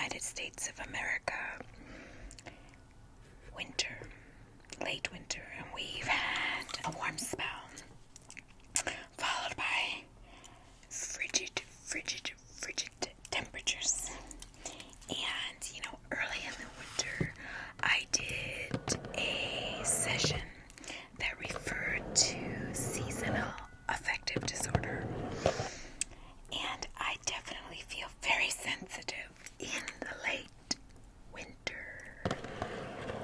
United States of America. Winter, late winter, and we've had a warm spell, followed by frigid temperatures. And, early in the winter, I did a session that referred to seasonal affective disorder. And I definitely feel very sensitive in the late winter.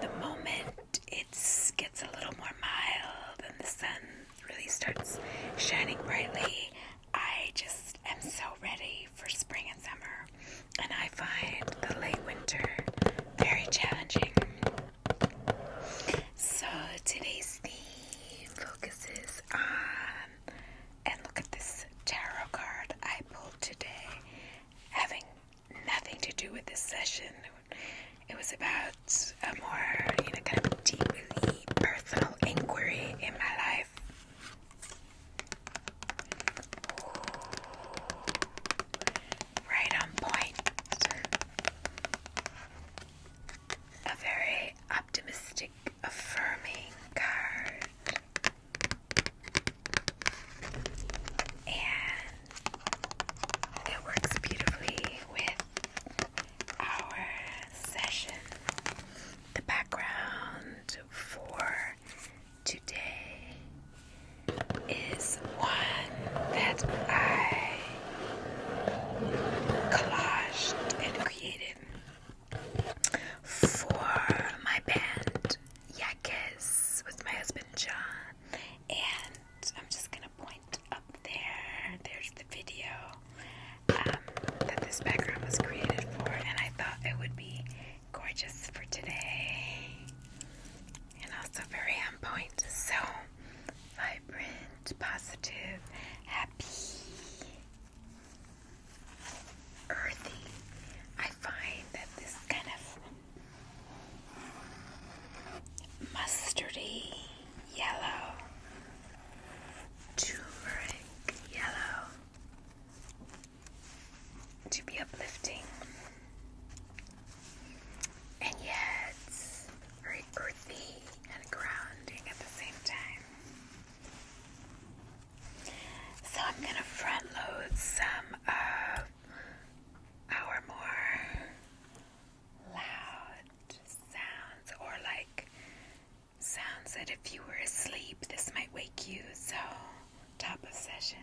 The moment it gets a little more mild and the sun really starts shining brightly, I just am so ready for spring and summer. And I find the late winter very challenging. So today's theme focuses on, and look at this tarot card I pulled today, having nothing to do with this session. It was about a more, kind of deeply personal inquiry in my life. Right on point. A very optimistic, affirming card. And it works beautifully with our session. The background for today is one that I collaged and created for my band Yakes with my husband John. And I'm just going to point up there. There's the video that this background was created for, and I thought it would be gorgeous for today. And also very on point. So vibrant, positive, happy, earthy. I find that this kind of mustardy yellow, turmeric yellow, to be uplifting, and yet very earthy and grounding at the same time. So I'm going to front load some of our more loud sounds, or like sounds that if you were asleep, this might wake you. So, top of session.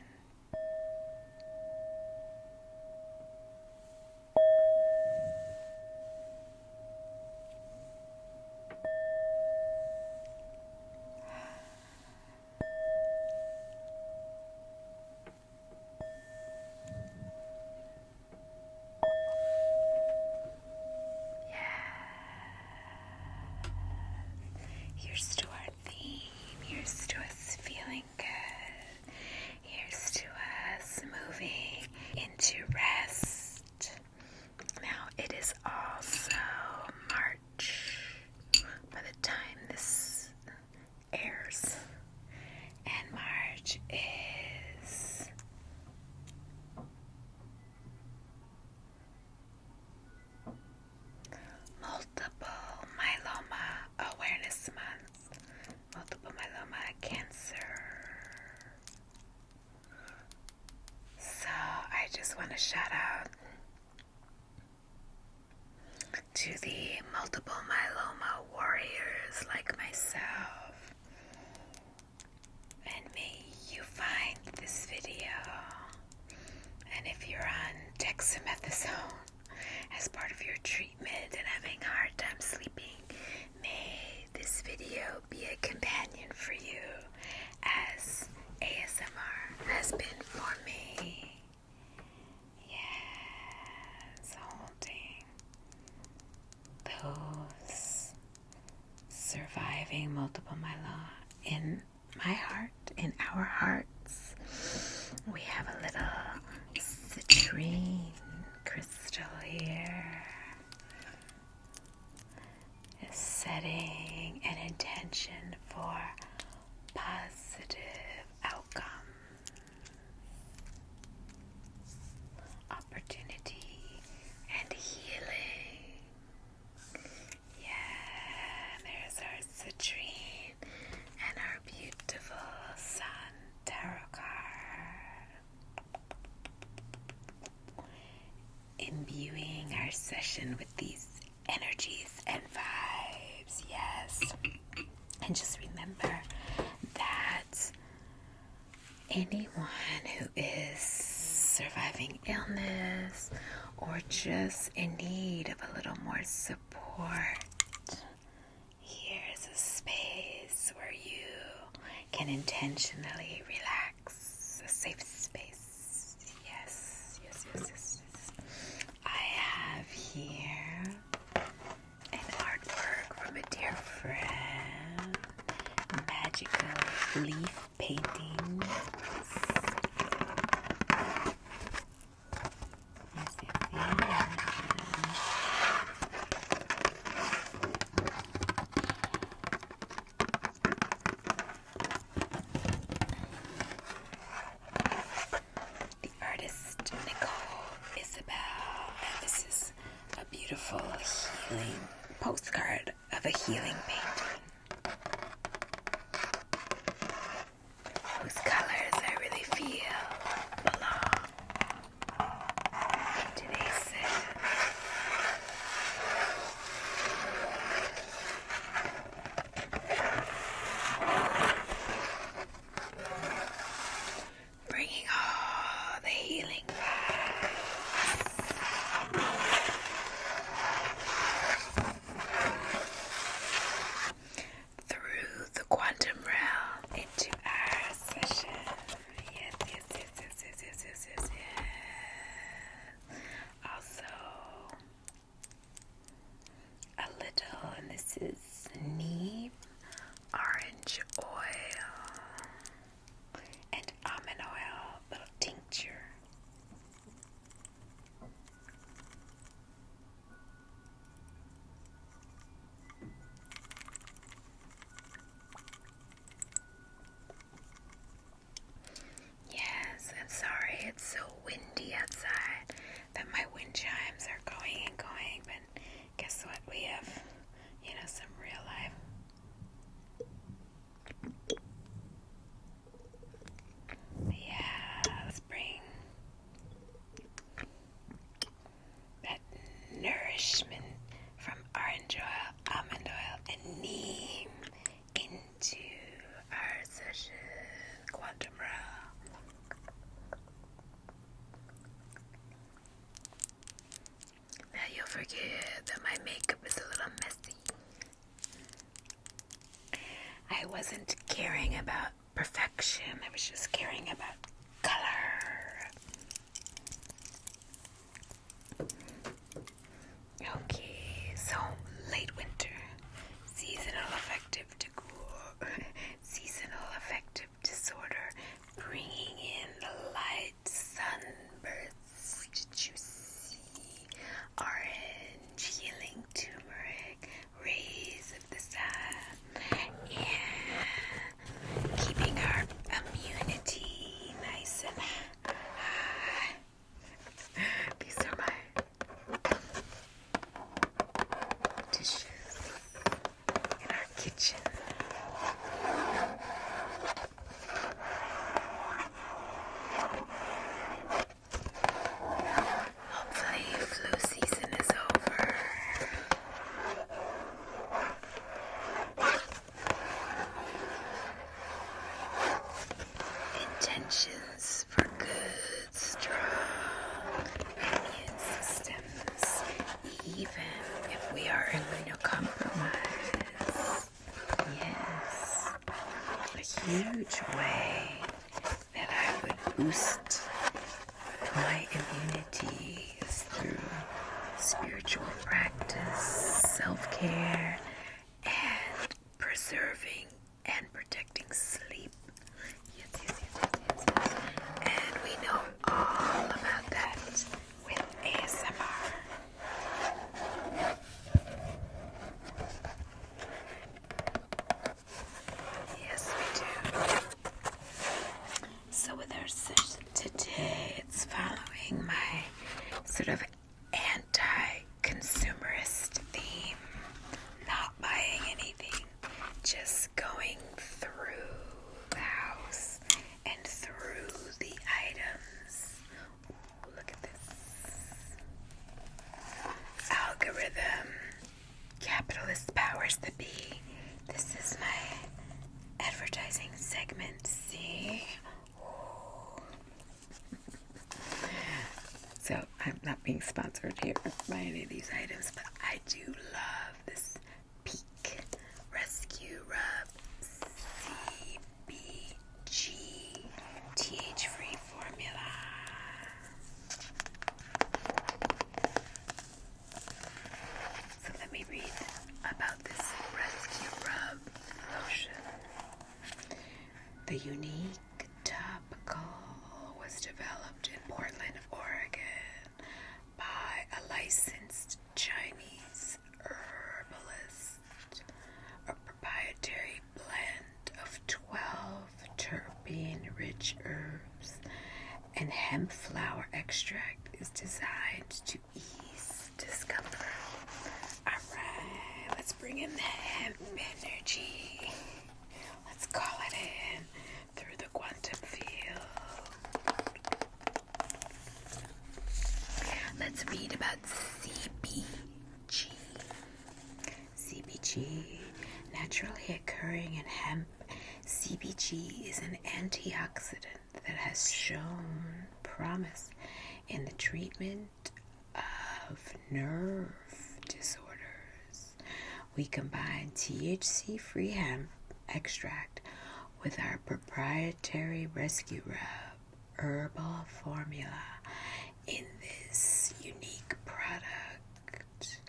Here's to our theme. Here's to us feeling good. Here's to us moving into rest. Now, it is also March by the time this airs. And March is Multiple Myeloma Awareness Month. Multiple myeloma, cancer. So I just want to shout out to the multiple myeloma warriors like myself. And may you find this video. And if you're on dexamethasone as part of your treatment and having a hard time sleeping, may this video be a companion for you as ASMR has been for me. Yes, holding those surviving multiple myeloma in my heart, in our hearts. We have a little citrine crystal here, is setting an intention for positive outcome, opportunity, and healing. our session with these energies and vibes. Yes. And just remember that anyone who is surviving illness or just in need of a little more support, here's a space where you can intentionally relax, a safe space. Yes. I have here an artwork from a dear friend, magical leaf painting. Beautiful healing postcard of a healing painting whose colors I really feel belong in today's session. Bringing all the healing vibes quantum realm into our session. Yes. Also, a little, and this is neem, orange oil, and almond oil, little tincture. Sorry, it's so windy outside that my wind chimes are going and going, but guess what? We have, some real life. Yeah, let's bring that nourishment from orange oil, almond oil, and neem into our session, quantum realm. You'll forgive that my makeup is a little messy. I wasn't caring about perfection. I was just caring about color. Okay, so late winter, seasonal affective disorder, bringing in the light sunbursts. Did you see orange healing turmeric rays of the sun, and keeping our immunity nice and high. These are my dishes in our kitchen. Intentions for good, strong immune systems, even if we are immunocompromised. Yes, a huge way that I would boost my immunity is through spiritual practice, self-care, and preserving and protecting sleep. And we know all about that with ASMR. Yes, we do. So with our session today, it's following my not being sponsored here by any of these items, but I do love this Peak Rescue Rub CBG TH-free formula. So let me read about this Rescue Rub lotion. The unique topical was developed in Portland, Oregon by a licensed Chinese herbalist. A proprietary blend of 12 terpene-rich herbs and hemp flower extract is designed to ease discomfort. Alright, let's bring in the hemp energy. Let's call it in through the quantum field. Let's read about CBG. CBG, naturally occurring in hemp, CBG is an antioxidant that has shown promise in the treatment of nerve disorders. We combine THC-free hemp extract with our proprietary Rescue Rub herbal formula in this unique product.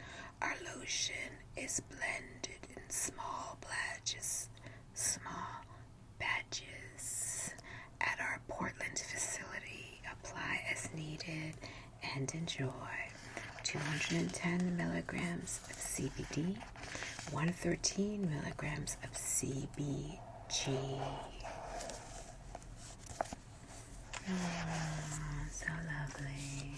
Our lotion is blended in small batches at our Portland facility. Apply as needed and enjoy. 210 milligrams of CBD, 113 milligrams of CBG. Oh, so lovely.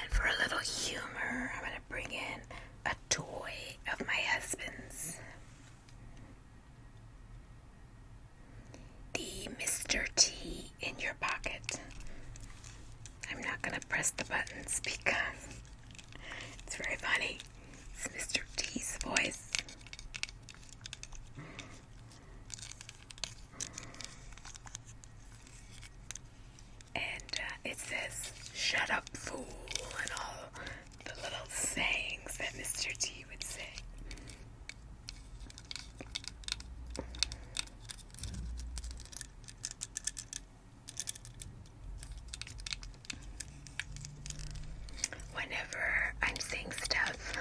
For a little humor, I'm going to bring in a toy of my husband's. The Mr. T in your pocket. I'm not going to press the buttons because it's very funny. It's Mr. T's voice. And it says, "Shut up, fool," and all the little sayings that Mr. T would say. Whenever I'm saying stuff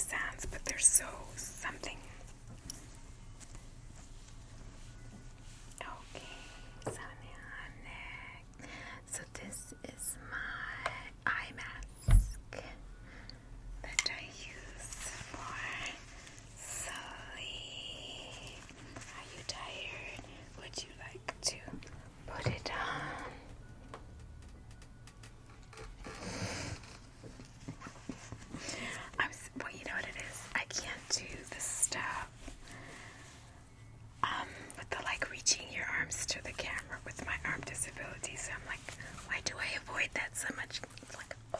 sounds, but they're so something. Okay, so now so this is my eye mask that I use for sleep. Are you tired? Would you like to put it on? Well, you know what it is? I can't do this stuff with the reaching your arms to the camera with my arm disability. So I'm like, why do I avoid that so much? It's like, oh,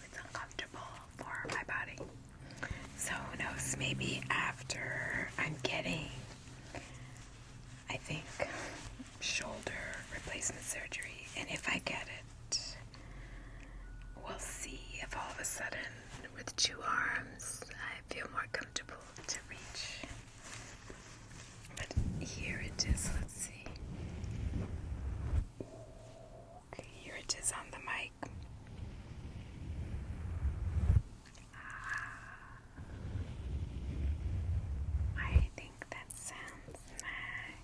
it's uncomfortable for my body. So who knows? Maybe after I'm getting, I think, shoulder replacement surgery, and if I get it, we'll see if all of a sudden with 2 arms I feel more comfortable to reach. But here it is. Let's see. Okay, here it is on the mic. I think that sounds nice.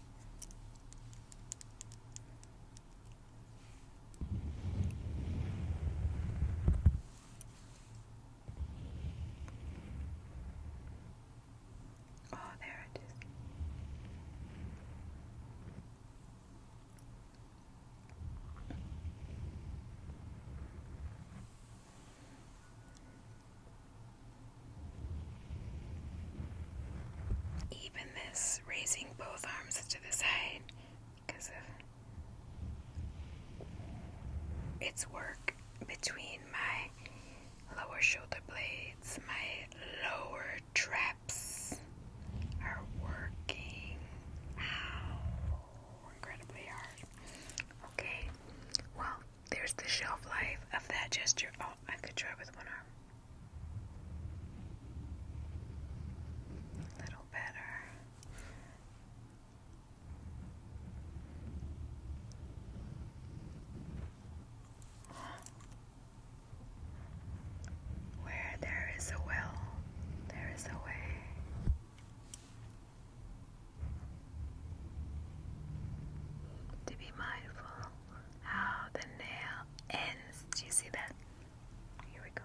Oh, there it is. Even this, raising both arms to the side because of its work between my lower shoulder blades, my lower traps are working incredibly hard. Okay, well, there's the shelf life of that gesture. Oh, I could try with one arm. A little better. Where there is a will, there is a way. To be mindful how the nail ends. Do you see that? Here we go.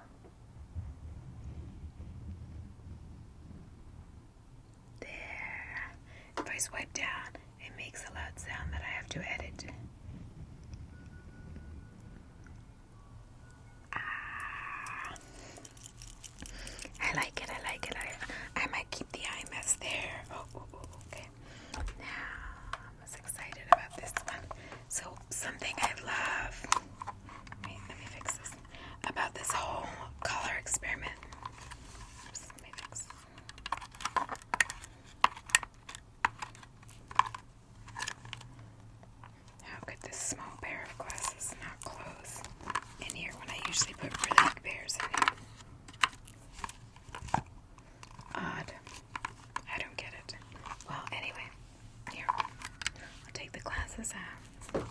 There. If I swipe down, it makes a loud sound that I have to edit. I like it. I might keep the eye mask there. Oh, okay. Now, I'm most excited about this one. So, something I love, let me fix this, about this whole color experiment. Oops, let me fix this. How could this small pair of glasses not close in here when I usually put really big pairs in here? Odd. I don't get it. Well, anyway, here. I'll take the glasses out.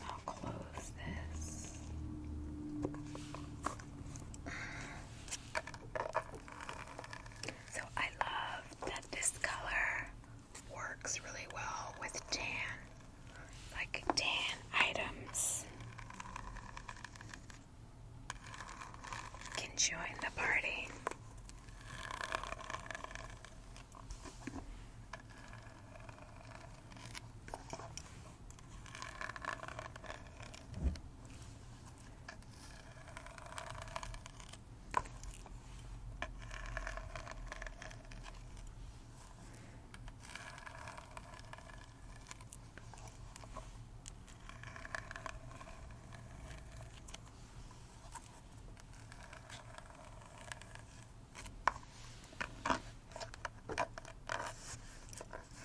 I'll close this. So I love that this color works really well with tan. Like tan items can join the party.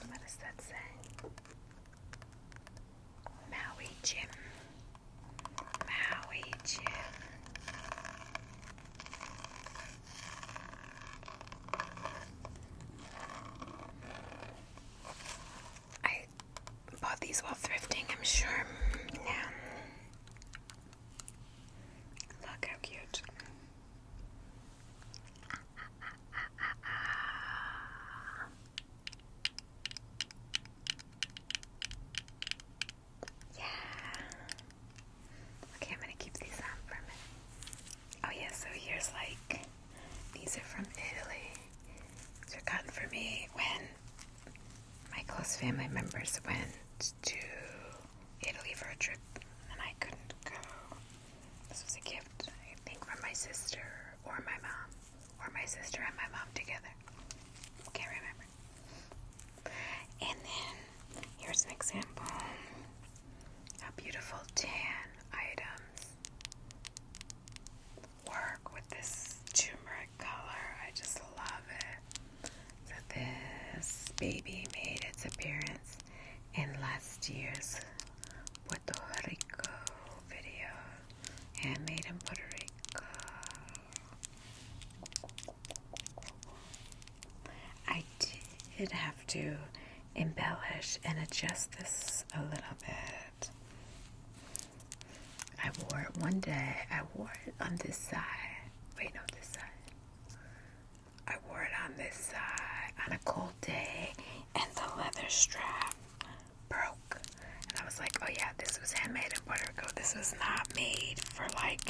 What does that say? Maui Jim. Maui Jim. I bought these while thrifting, I'm sure. Now, look how cute. family members went to Italy for a trip, and I couldn't go. This was a gift, I think, from my sister or my mom, or my sister and my mom together. Can't remember. And then here's an example. How beautiful tan items work with this turmeric color. I just love it. So this baby made its appearance in last year's Puerto Rico video. Handmade in Puerto Rico. I did have to embellish and adjust this a little bit. I wore it one day. I wore it on this side. Wait, no, this side. I wore it on this side on a cold day, and the leather strap broke. And I was like, oh yeah, this was handmade in Puerto Rico. This was not made for like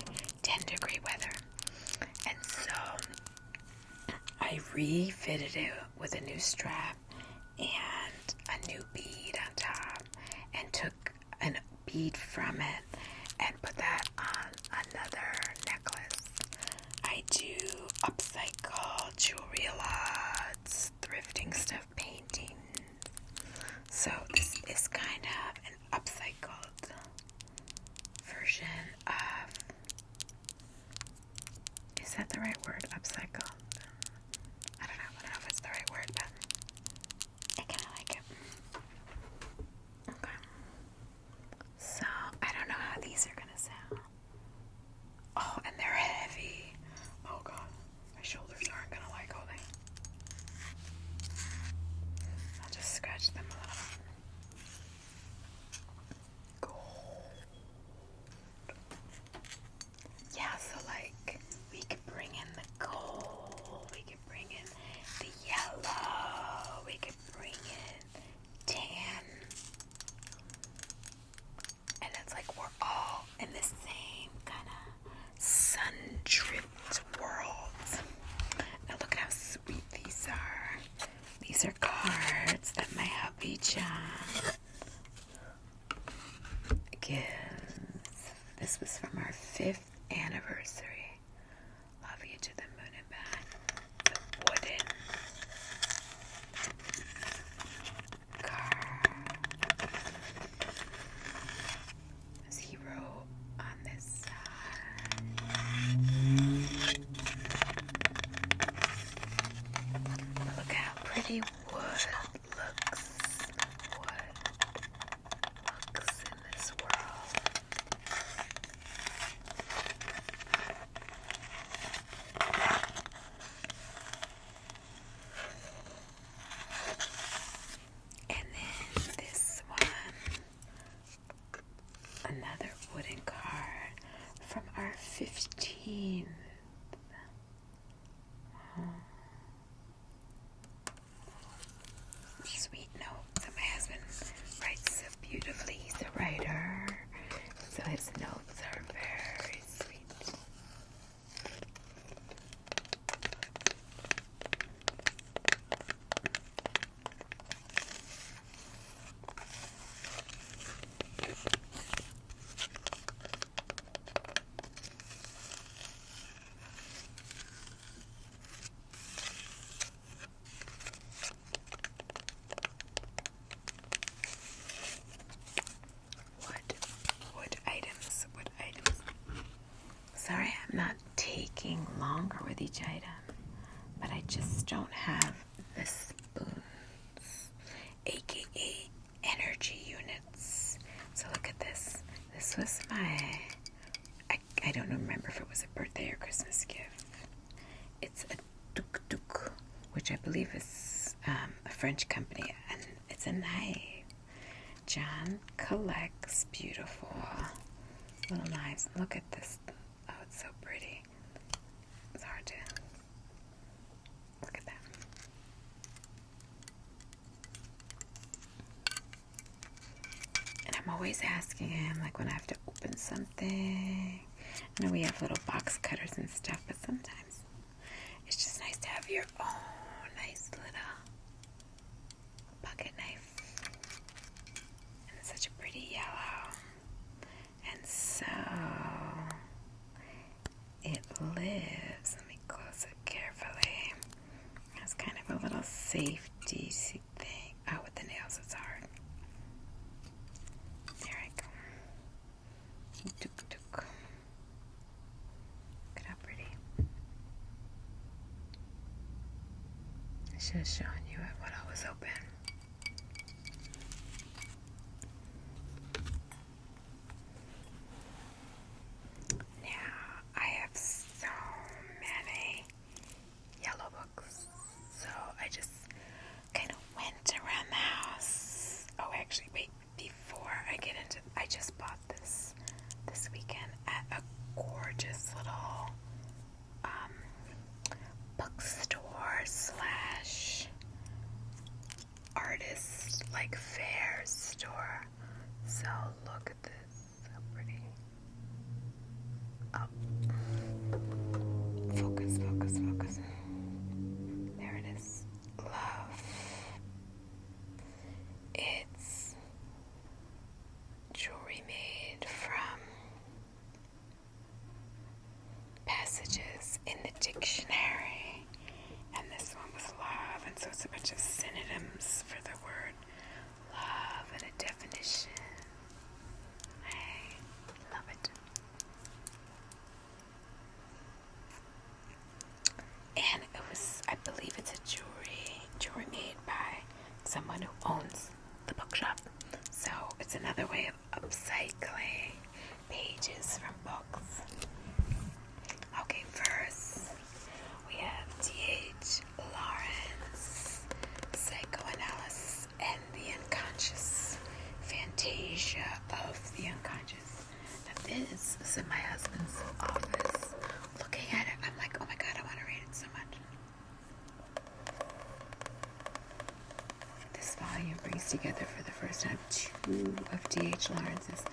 10-degree weather. And so I refitted it with a new strap and a new bead on top, and took a bead from it and put that on another necklace. I do upcycle jewelry a lot, thrifting stuff, painting. So this is kind of an upcycled version of, is that the right word, upcycled? I don't know if it's the right word, but I kind of like it. Okay. So, I don't know how these are going to sound. Oh, and they're heavy. Oh, God. My shoulders aren't going to like holding. I'll just scratch them a little. Gold. Yeah, so like, we could bring in the gold. We could bring in the yellow. We could bring in tan. And it's like we're all in the same kind of sun-dripped world. Now look at how sweet these are. These are cards that my hubby John gives. This was from our 5th anniversary. Love you to the moon and back. The wooden card. As he wrote on this side. But look how pretty wood looks. Wood looks in this world. And then this one, another wooden card from our 15th. Sweet notes. And my husband writes so beautifully. He's a writer, so his notes are very sweet. Wood items. Sorry, I'm not taking longer with each item, but I just don't have the spoons, aka energy units. So look at this. This was my, I don't remember if it was a birthday or Christmas gift. It's a tuk-tuk, which I believe is a French company, and it's a knife. John collects beautiful little knives. Look at this. Oh, it's so pretty. It's hard to look at that. And I'm always asking him, like when I have to open something. I know we have little box cutters and stuff, but sometimes it's just nice to have your own nice little pocket knife. safety thing. Oh, with the nails, it's hard. There I go. Tuk, tuk. Look at how pretty. I should have shown you it when I was open. Like flair store. So look at this, so pretty. Oh, focus, focus, focus. There it is. Love. It's jewelry made from passages in the dictionary, and this one was love, and so it's a bunch of synonyms for the word love and a definition. I love it. And it was, I believe it's a jewelry made by someone who owns the bookshop. So it's another way of upcycling pages from books. Okay, first we have D.H. Lawrence, Psychoanalysis and the Unconscious, Fantasia of the Unconscious. Now this is in my husband's office. Looking at it, I'm like, oh my god, I want to read it so much. This volume brings together for the first time two of D.H. Lawrence's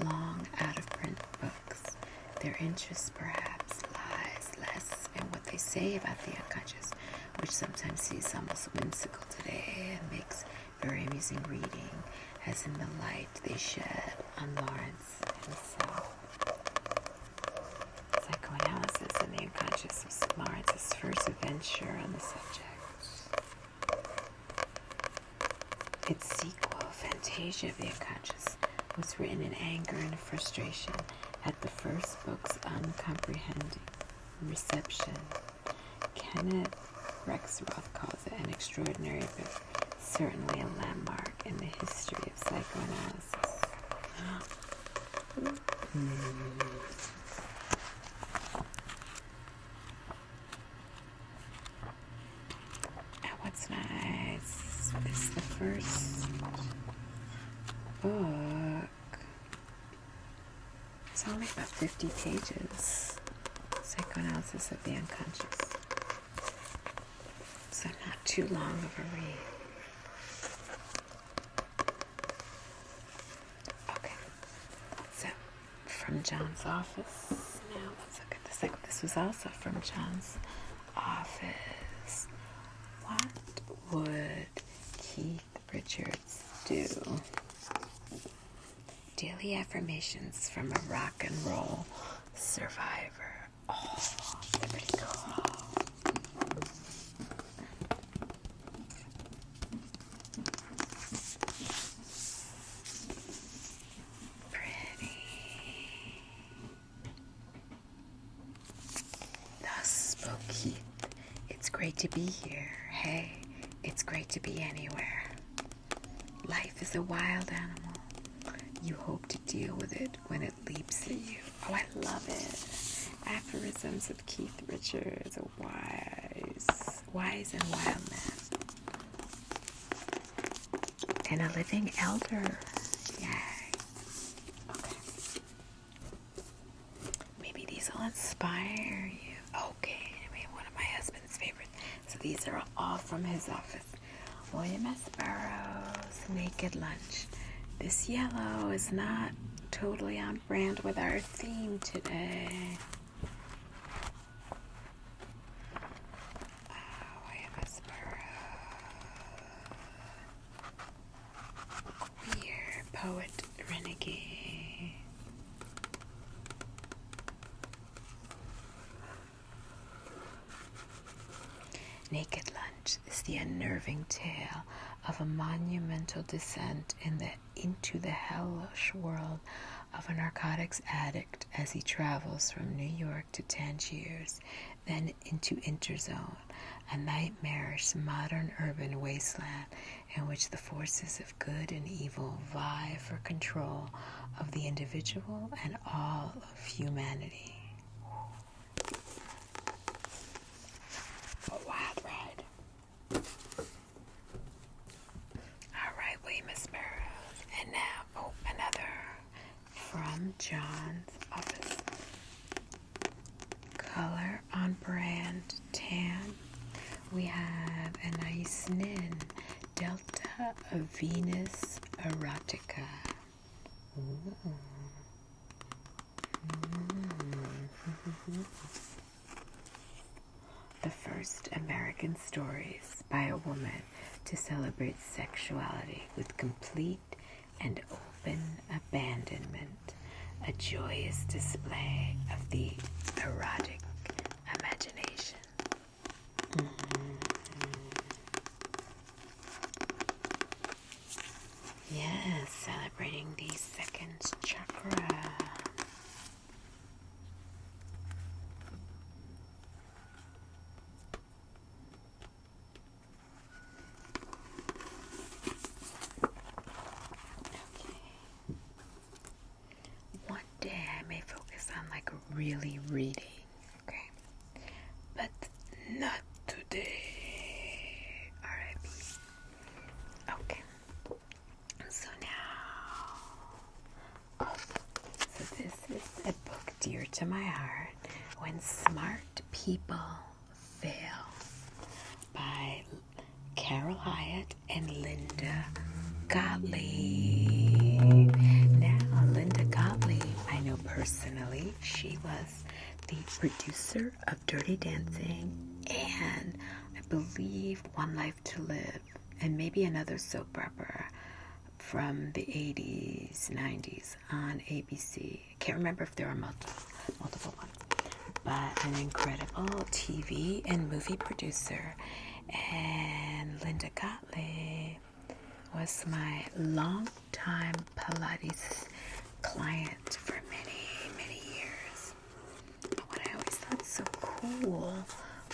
long out-of-print books. Their interest perhaps lies less in what they say about the unconscious, which sometimes seems almost whimsical today and makes very amusing reading, as in the light they shed on Lawrence himself. Psychoanalysis and the Unconscious was Lawrence's first venture on the subject. Its sequel, Fantasia of the Unconscious, was written in anger and frustration at the first book's uncomprehending reception. Kenneth Rexroth calls it an extraordinary book, certainly a landmark in the history of psychoanalysis. And what's nice is the first book. It's only about 50 pages. Psychoanalysis of the Unconscious. So not too long of a read. Okay. So from John's office. Now let's look at this. This was also from John's office. What would Keith Richards do? Daily affirmations from a rock and roll survivor. Oh, they're pretty cool. Pretty. Thus spoke Keith. It's great to be here. Hey, it's great to be anywhere. Life is a wild animal. You hope to deal with it when it leaps at you. Oh, I love it. Aphorisms of Keith Richards, a wise and wild man. And a living elder. Yay. Okay. Maybe these will inspire you. Okay, anyway, one of my husband's favorites. So these are all from his office. William S. Burroughs, Naked Lunch. This yellow is not totally on brand with our theme today. William S. Burroughs. Queer poet renegade. Naked Lunch is the unnerving tale of a monumental descent into the hellish world of a narcotics addict as he travels from New York to Tangiers, then into Interzone, a nightmarish modern urban wasteland in which the forces of good and evil vie for control of the individual and all of humanity. A wild ride. All right, wait, Miss Barrows. And now, another from John's office. Color on brand tan. We have a nice Nin Delta of Venus Erotica. Ooh. The first American stories by a woman to celebrate sexuality with complete and open abandonment, a joyous display of the erotic imagination. Yes, celebrating the second chakra. Really reading, okay? But not today. R.I.P. Okay. So now, so this is a book dear to my heart, When Smart People Fail, by Carol Hyatt and Linda Gottlieb. Now, Linda Gottlieb, I know personally. She was the producer of Dirty Dancing and I believe One Life to Live and maybe another soap opera from the 80s, 90s on ABC. I can't remember if there are multiple ones, but an incredible TV and movie producer. And Linda Gottlieb was my long-time Pilates client for many years. What I always thought so cool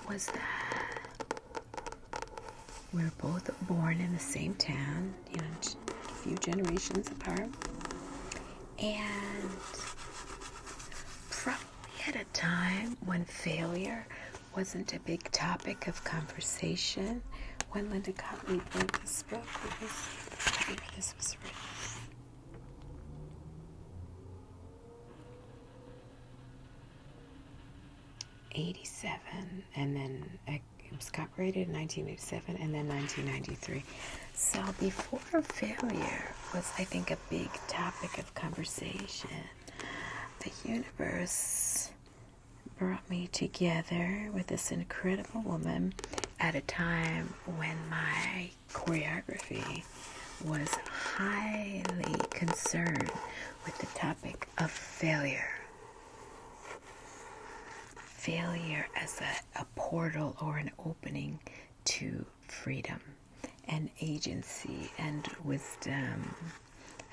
was that we were both born in the same town, a few generations apart, and probably at a time when failure wasn't a big topic of conversation. When Linda Gottlieb wrote this book, this was written. 87, and then it was copyrighted in 1987 and then 1993. So before failure was, I think, a big topic of conversation, the universe brought me together with this incredible woman at a time when my choreography was highly concerned with the topic of failure. Failure as a portal or an opening to freedom and agency and wisdom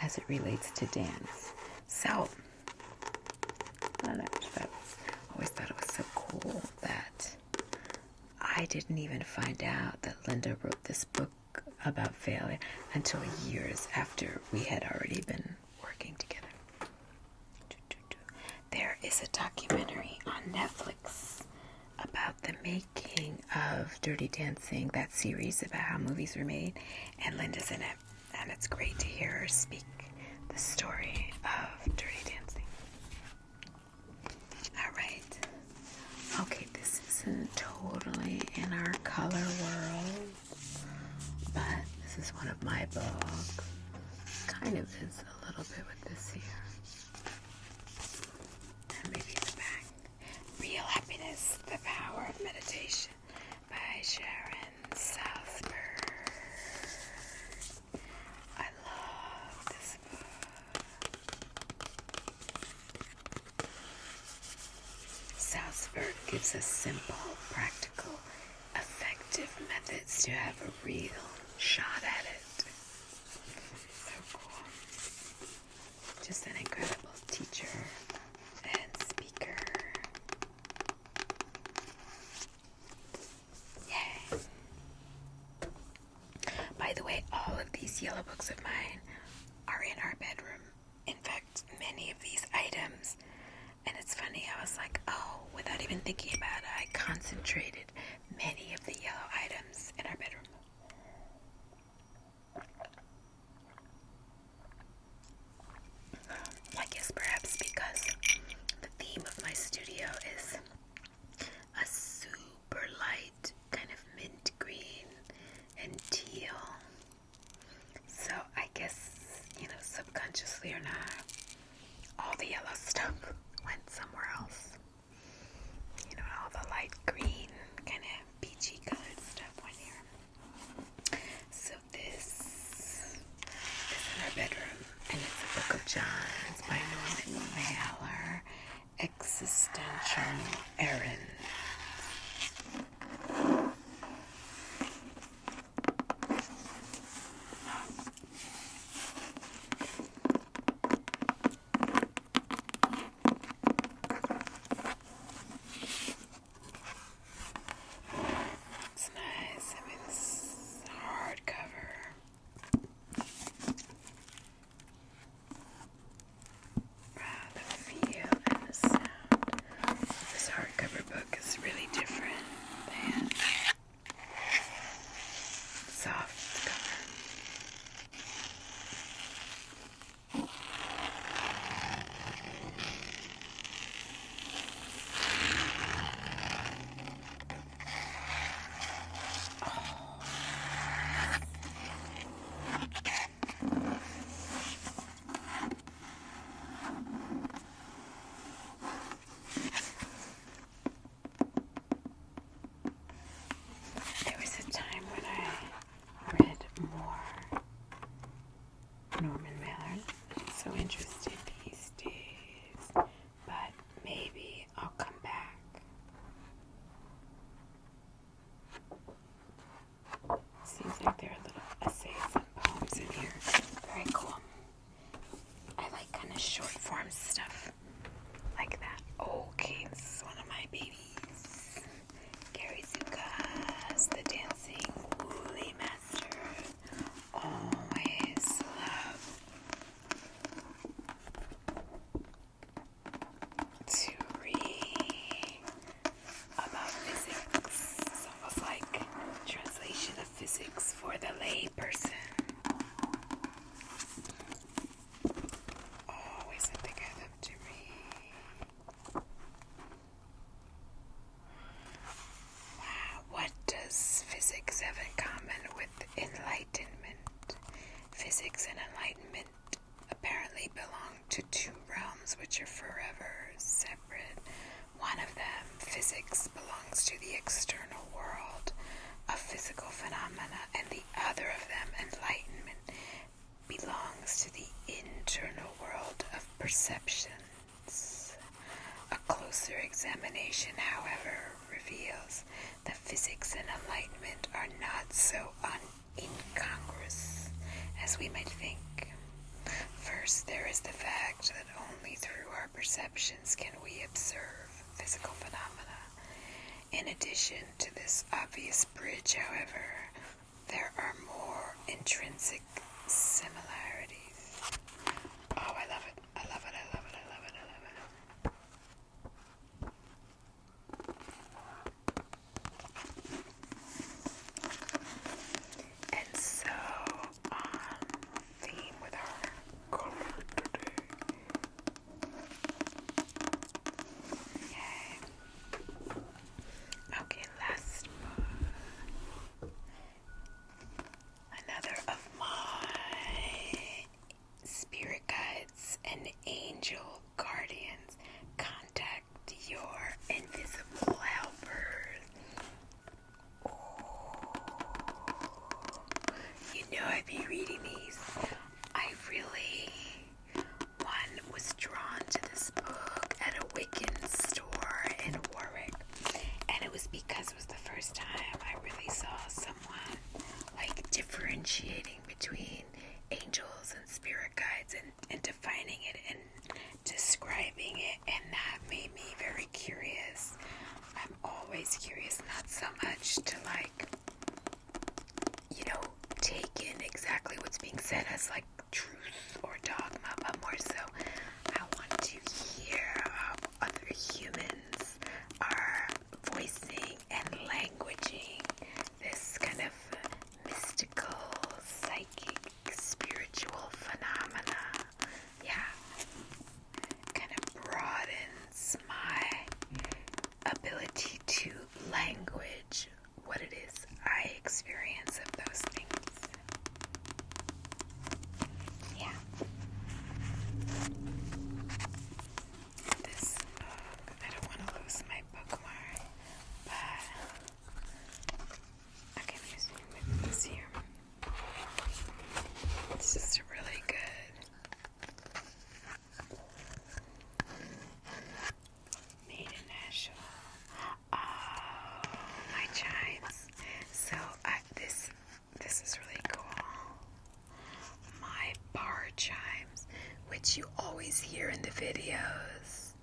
as it relates to dance. So, I always thought it was so cool that I didn't even find out that Linda wrote this book about failure until years after we had already been working together. There is a documentary on Netflix about the making of Dirty Dancing, that series about how movies were made, and Linda's in it, and it's great to hear her speak the story of Dirty Dancing. All right. Okay, this isn't totally in our color world, but this is one of my books. Kind of is a little bit with this here. And maybe the back. Real Happiness, The Power of Meditation by Sharon Salzberg. I love this book. Salzberg gives us simple, practical, effective methods to have a real shot at it. So cool. Just an incredible teacher and speaker. Yay. By the way, all of these yellow books of mine are in our bedroom. In fact, many of these items, and it's funny, I was like, oh, without even thinking about it, I concentrated many of the yellow items in our bedroom. I guess perhaps because the theme of my studio is a super light kind of mint green and teal. So I guess, subconsciously or not, all the yellow stuff went somewhere else. All the light green, kind of peachy colored stuff went here. So this is in our bedroom, and it's a book of Johns by Norman Mailer, Existential Errands. Norman Mailer. So interested these days, but maybe I'll come back. Seems like there are little essays and poems in here. Very cool. I like kind of short form stuff like that. Okay, this is one of my babies. Gary Zuka's The Dancing Woolly Master. Always love to read about physics. It's almost like translation of physics for the lay person. Always something I love to read. Wow, what does physics have in common with enlightenment? Physics and enlightenment apparently belong to two realms which are forever separate. One of them, physics, belongs to the external world of physical phenomena, and the other of them, enlightenment, belongs to the internal world of perceptions. A closer examination, however, reveals that physics and enlightenment are not so incongruous as we might think. First, there is the fact that only through our perceptions can we observe physical phenomena. In addition to this obvious bridge, however, there are more intrinsic similarities. Oh, I love it. I love it. I love it. I love it. I love it. And so, on theme with our color today. Yay. Okay, last book. Another of my spirit guides and angel guardians. Contact your invisible helpers. I'd be reading these. I really, was drawn to this book at a Wiccan store in Warwick, and it was because it was the first time I really saw words and defining it and describing it, and that made me very curious. I'm always curious, not so much to take in exactly what's being said as truth or dogma, but more so I want to hear how other humans are voicing and languaging this kind of mystical, psychic, spiritual phenomena. Yeah, kind of broadens my ability to language what it is I experience of those things. Yeah. This book, I don't want to lose my bookmark, but okay, I'm using with this here. It's just really good. Made in Nashville. Oh, my chimes. So this is really cool. My bar chimes, which you always hear in the videos.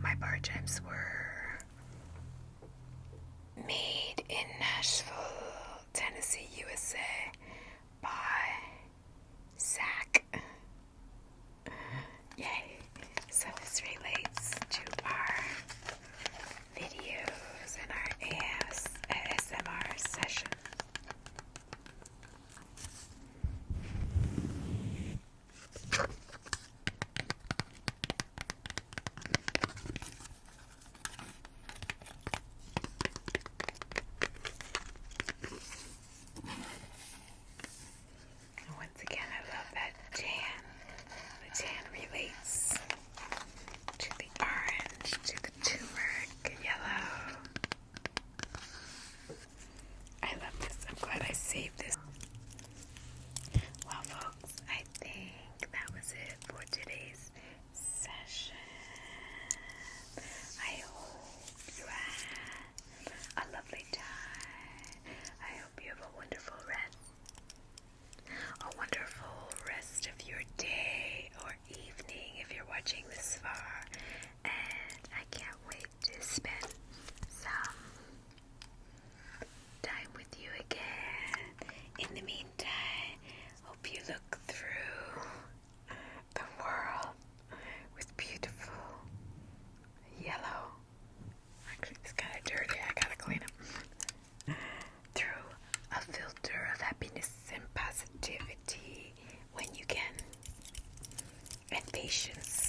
My bar chimes were made in Nashville, Tennessee, USA by Zach. Yay. So this relates to our videos and our ASMR sessions. Once again, I love that tan. The tan relates to the orange, to the turmeric yellow. I love this. I'm glad I saved this. Well, folks, I think that was it for today's session. I hope you had a lovely time. I hope you have a wonderful rest of your day or evening if you're watching this far. And I can't wait to spend some time with you again. In the meantime, hope you look through the world with beautiful yellow. Actually, it's kind of dirty. I gotta clean it. Through a filter of happiness and positivity when you can. And patience